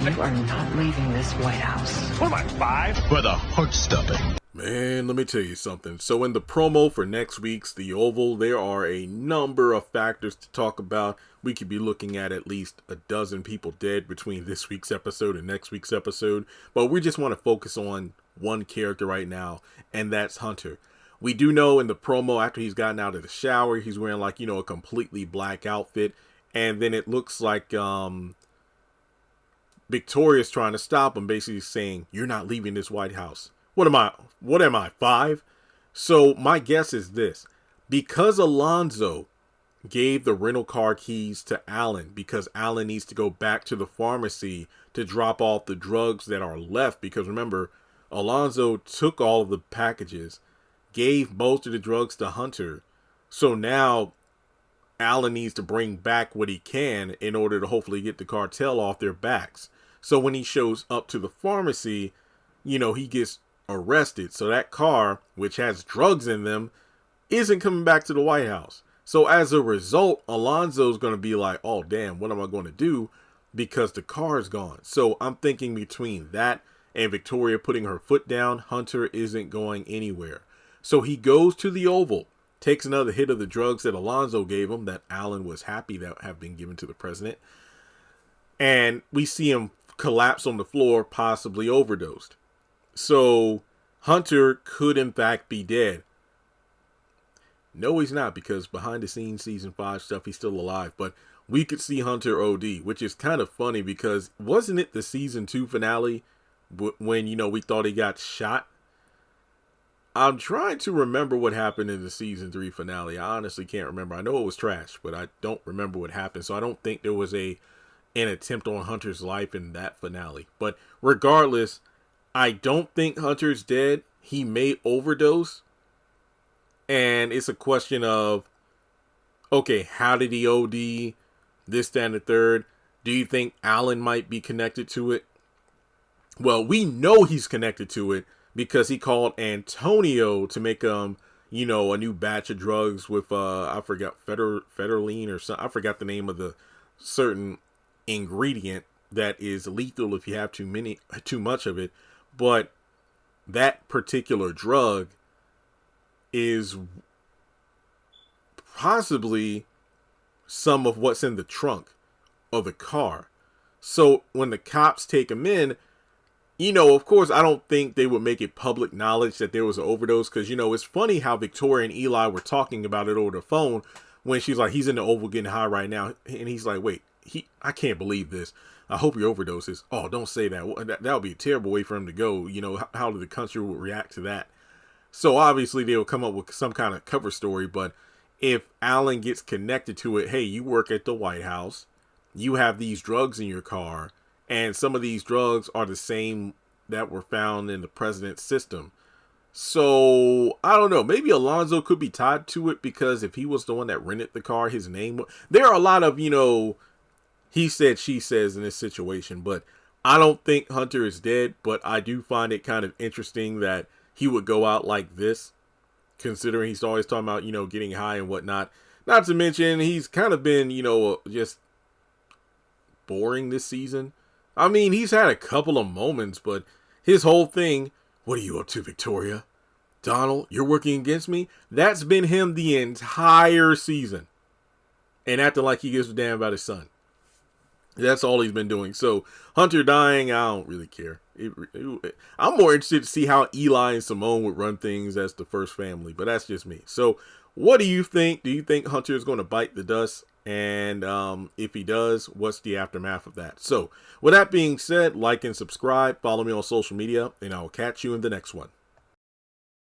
You are not leaving this White House. What am I, 5? For the heart-stopping. Man, let me tell you something. So in the promo for next week's The Oval, there are a number of factors to talk about. We could be looking at least a dozen people dead between this week's episode and next week's episode. But we just want to focus on one character right now, and that's Hunter. We do know in the promo, after he's gotten out of the shower, he's wearing like, a completely black outfit. And then it looks like Victoria's trying to stop him, basically saying, "You're not leaving this White House." What am I, 5? So my guess is this. Because Alonzo gave the rental car keys to Alan, because Alan needs to go back to the pharmacy to drop off the drugs that are left. Because remember, Alonzo took all of the packages, gave most of the drugs to Hunter. So now Alan needs to bring back what he can in order to hopefully get the cartel off their backs. So when he shows up to the pharmacy, he gets arrested. So that car, which has drugs in them, isn't coming back to the White House. So as a result, Alonzo's going to be like, oh, damn, what am I going to do? Because the car is gone. So I'm thinking between that and Victoria putting her foot down, Hunter isn't going anywhere. So he goes to the Oval, takes another hit of the drugs that Alonzo gave him, that Alan was happy that have been given to the president. And we see him collapse on the floor, possibly overdosed. So Hunter could in fact be dead. No, he's not, because behind the scenes season 5 stuff, he's still alive. But we could see Hunter OD, which is kind of funny because wasn't it the season 2 finale when, we thought he got shot? I'm trying to remember what happened in the season 3 finale. I honestly can't remember. I know it was trash, but I don't remember what happened. So I don't think there was an attempt on Hunter's life in that finale. But regardless, I don't think Hunter's dead. He may overdose. And it's a question of, okay, how did he OD? This, that, and the third. Do you think Alan might be connected to it? Well, we know he's connected to it because he called Antonio to make a new batch of drugs with I forgot federline or something. I forgot the name of the certain ingredient that is lethal if you have too much of it. But that particular drug is possibly some of what's in the trunk of the car. So when the cops take him in, of course, I don't think they would make it public knowledge that there was an overdose. Because, it's funny how Victoria and Eli were talking about it over the phone when she's like, he's in the Oval getting high right now. And he's like, wait, I can't believe this. I hope he overdoses. Oh, don't say that. That would be a terrible way for him to go. How the country would react to that. So obviously they'll come up with some kind of cover story. But if Alan gets connected to it, hey, you work at the White House. You have these drugs in your car. And some of these drugs are the same that were found in the president's system. So I don't know. Maybe Alonzo could be tied to it because if he was the one that rented the car, his name. There are a lot of, he said, she says in this situation, but I don't think Hunter is dead, but I do find it kind of interesting that he would go out like this, considering he's always talking about, getting high and whatnot. Not to mention, he's kind of been, just boring this season. I mean, he's had a couple of moments, but his whole thing, what are you up to, Victoria? Donald, you're working against me? That's been him the entire season. And acting like he gives a damn about his son. That's all he's been doing. So Hunter dying, I don't really care. I'm more interested to see how Eli and Simone would run things as the first family, but that's just me. So what do you think? Do you think Hunter is going to bite the dust? And if he does, what's the aftermath of that? So with that being said, like and subscribe, follow me on social media, and I'll catch you in the next one.